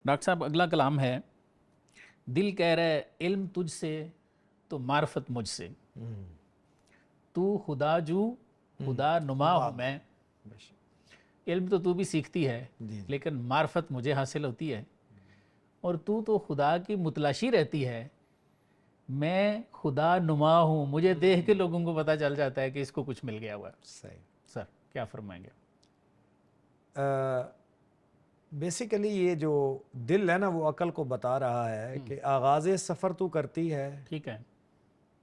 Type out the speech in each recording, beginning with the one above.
Doctor صاحب اگلا کلام ہے، دل کہہ رہا ہے علم تجھ سے تو معرفت مجھ سے، تو خدا جو خدا نما ہوں میں۔ علم تو بھی سیکھتی ہے لیکن معرفت مجھے حاصل ہوتی ہے، اور تو خدا کی متلاشی رہتی ہے، میں خدا نما ہوں، مجھے دیکھ کے لوگوں کو پتہ چل جاتا ہے کہ اس کو کچھ مل گیا ہوا ہے۔ صحیح سر کیا فرمائیں گے؟ بیسیکلی یہ جو دل ہے نا وہ عقل کو بتا رہا ہے کہ آغاز سفر تو کرتی ہے، ٹھیک ہے،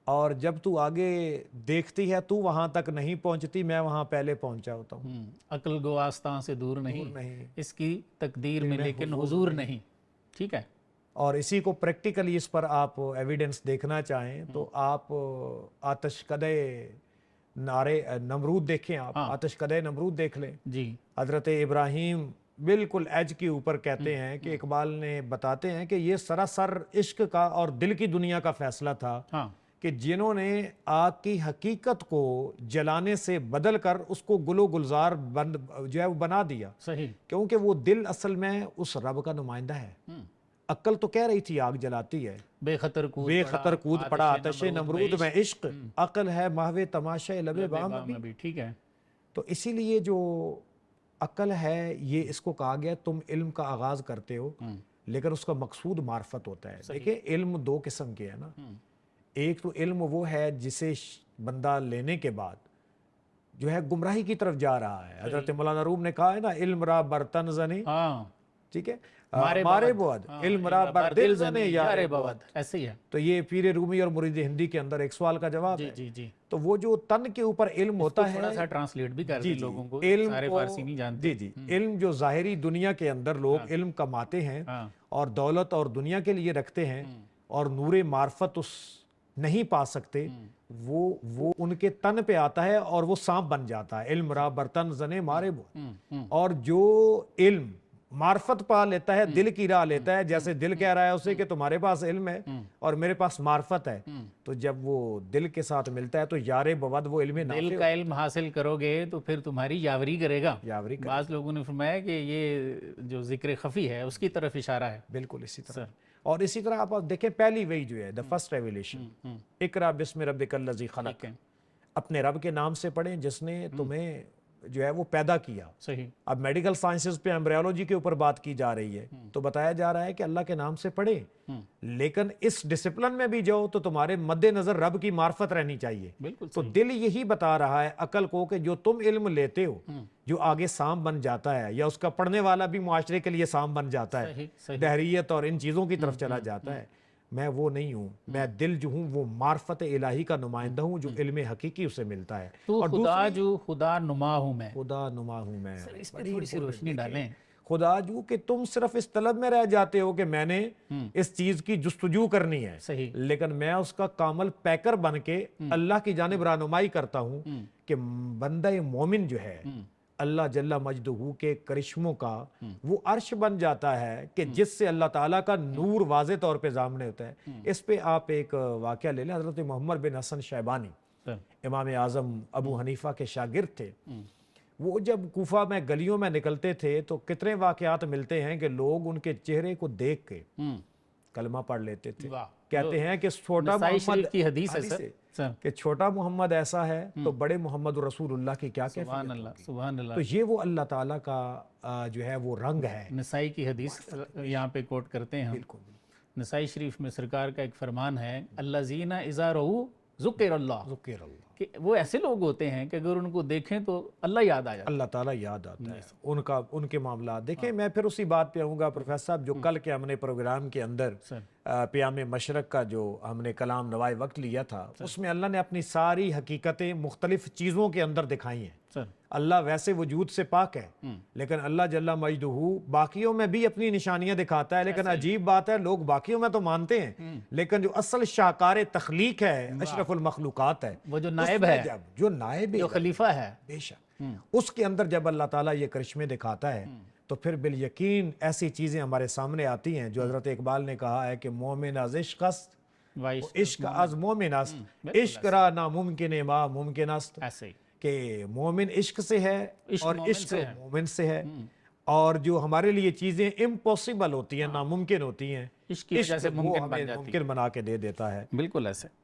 اور جب تو آگے دیکھتی ہے تو وہاں تک نہیں پہنچتی، میں وہاں پہلے پہنچا ہوتا ہوں۔ عقل گو آستاں سے دور نہیں، اس کی تقدیر میں لیکن حضور نہیں، ٹھیک ہے۔ اور اسی کو پریکٹیکلی اس پر آپ ایویڈنس دیکھنا چاہیں تو آپ آتش کدے نارے نمرود دیکھیں، آپ آتش کدے نمرود دیکھ لیں۔ جی، حضرت ابراہیم بالکل ایج کے اوپر کہتے ہیں کہ اقبال نے بتاتے ہیں کہ یہ سراسر عشق کا اور دل کی دنیا کا فیصلہ تھا کہ جنہوں نے آگ کی حقیقت کو جلانے سے بدل کر اس کو گل و گلزار جو ہے وہ بنا دیا، صحیح، کیونکہ وہ دل اصل میں اس رب کا نمائندہ ہے۔ عقل تو کہہ رہی تھی آگ جلاتی ہے، بے خطر کود پڑا آتش نمرود میں عشق، عقل ہے محو تماشا لب بام ابھی، ٹھیک ہے۔ تو اسی لیے جو عقل ہے یہ اس کو کہا گیا تم علم کا آغاز کرتے ہو لیکن اس کا مقصود معرفت ہوتا ہے۔ دیکھیں علم دو قسم کے ہیں نا، ایک تو علم وہ ہے جسے بندہ لینے کے بعد جو ہے گمراہی کی طرف جا رہا ہے۔ حضرت مولانا روم نے کہا ہے نا، علم را برتن زنے، ٹھیک ہے، مارے بود، علم را بر دل زنے یارے بود، ایسے ہی ہے۔ تو یہ پیر رومی اور مرید ہندی کے اندر ایک سوال کا جواب ہے۔ جی جی، تو وہ جو تن کے اوپر علم ہوتا ہے، تھوڑا سا ٹرانسلیٹ بھی کر دیں لوگوں کو، سارے فارسی نہیں جانتے۔ جی جی، علم جو ظاہری دنیا کے اندر لوگ علم کماتے ہیں اور دولت اور دنیا کے لیے رکھتے ہیں اور نور معرفت اس نہیں پا سکتے، وہ ان کے تن پہ آتا ہے اور وہ سانپ بن جاتا ہے۔ علم را برتن زنے مارے بود، اور جو علم معرفت پا لیتا ہے، دل کی راہ لیتا ہے، جیسے دل کہہ رہا ہے اسے کہ تمہارے پاس علم ہے اور میرے پاس معرفت ہے، تو جب وہ دل کے ساتھ ملتا ہے تو یار بود وہ علم نافع، دل کا علم حاصل کرو گے تو پھر تمہاری یاوری کرے گا۔ یاوری کرے، بعض لوگوں نے فرمایا کہ یہ جو ذکر خفی ہے اس کی طرف اشارہ ہے۔ بالکل اسی طرح۔ اور اسی طرح آپ دیکھیں پہلی وحی جو ہے، the first revelation، اقرا بسم ربک الذی خلق، اپنے رب کے نام سے پڑھیں جس نے تمہیں جو ہے وہ پیدا کیا۔ صحیح۔ اب میڈیکل سائنسز پہ ایمبریولوجی کے اوپر بات کی جا رہی ہے تو بتایا جا رہا ہے کہ اللہ کے نام سے پڑھیں، لیکن اس ڈسپلن میں بھی جاؤ تو تمہارے مد نظر رب کی معرفت رہنی چاہیے۔ تو دل یہی بتا رہا ہے عقل کو کہ جو تم علم لیتے ہو، جو آگے سانپ بن جاتا ہے، یا اس کا پڑھنے والا بھی معاشرے کے لیے سانپ بن جاتا ہے، دہریت اور ان چیزوں کی طرف چلا جاتا ہے، میں وہ نہیں ہوں، میں دل جو ہوں وہ معرفت الہی کا نمائندہ ہوں جو علم حقیقی اسے ملتا ہے۔ تو خدا جو خدا نما ہوں میں، خدا نما ہوں میں، اس پہ تھوڑی سی روشنی ڈالیں۔ خدا جو کہ تم صرف اس طلب میں رہ جاتے ہو کہ میں نے اس چیز کی جستجو کرنی ہے، صحیح، لیکن میں اس کا کامل پیکر بن کے اللہ کی جانب رہنمائی کرتا ہوں کہ بندہ مومن جو ہے اللہ جل مجدہ کے کرشموں کا وہ عرش بن جاتا ہے کہ جس سے اللہ تعالیٰ کا نور واضح طور پہ سامنے ہوتا ہے۔ اس پہ آپ ایک واقعہ لے لیں، حضرت محمد بن حسن شیبانی امام اعظم ابو حنیفہ کے شاگرد تھے، وہ جب کوفہ میں گلیوں میں نکلتے تھے تو کتنے واقعات ملتے ہیں کہ لوگ ان کے چہرے کو دیکھ کے کلمہ پڑھ لیتے تھے۔ کہتے ہیں کہ چھوٹا محمد کی حدیث ہے سر کہ چھوٹا محمد ایسا ہے تو بڑے محمد رسول اللہ کی کیا کیفیت ہوگی۔ سبحان اللہ۔ تو یہ وہ اللہ تعالیٰ کا جو ہے وہ رنگ ہے۔ نسائی کی حدیث یہاں پہ کوٹ کرتے ہیں، نسائی شریف میں سرکار کا ایک فرمان ہے، الذین اذا رؤوا ذکر اللہ، کہ وہ ایسے لوگ ہوتے ہیں کہ اگر ان کو دیکھیں تو اللہ یاد آ جاتا ہے، اللہ تعالیٰ یاد آتا ہے ان کے معاملات۔ دیکھیں میں پھر اسی بات پہ آؤں گا پروفیسر صاحب، جو کل کے ہم نے پروگرام کے اندر پیام مشرق کا جو ہم نے کلام نوائے وقت لیا تھا، اس میں اللہ نے اپنی ساری حقیقتیں مختلف چیزوں کے اندر دکھائی ہیں۔ اللہ ویسے وجود سے پاک ہے، لیکن اللہ جل مجدہ باقیوں میں بھی اپنی نشانیاں دکھاتا ہے، لیکن عجیب بات ہے لوگ باقیوں میں تو مانتے ہیں لیکن جو اصل شاہکار تخلیق ہے، اشرف المخلوقات ہے، وہ جو نائب ہے، جو نائب ہے، جو خلیفہ ہے، بے شک اس کے اندر جب اللہ تعالیٰ یہ کرشمے دکھاتا ہے تو پھر بالیقین ایسی چیزیں ہمارے سامنے آتی ہیں جو حضرت اقبال نے کہا ہے کہ مومن از عشق است، عشق از مومن است، عشق را ناممکن ما ممکن است، ایسے ہی کہ مومن عشق سے ہے اور عشق مومن سے ہے۔ اور جو ہمارے لیے چیزیں امپاسبل ہوتی ہیں، ناممکن ہوتی ہیں، عشق کی وجہ سے وہ ممکن ہمیں بن جاتی ہے. ممکن بنا کے دے دیتا ہے. بالکل ایسے.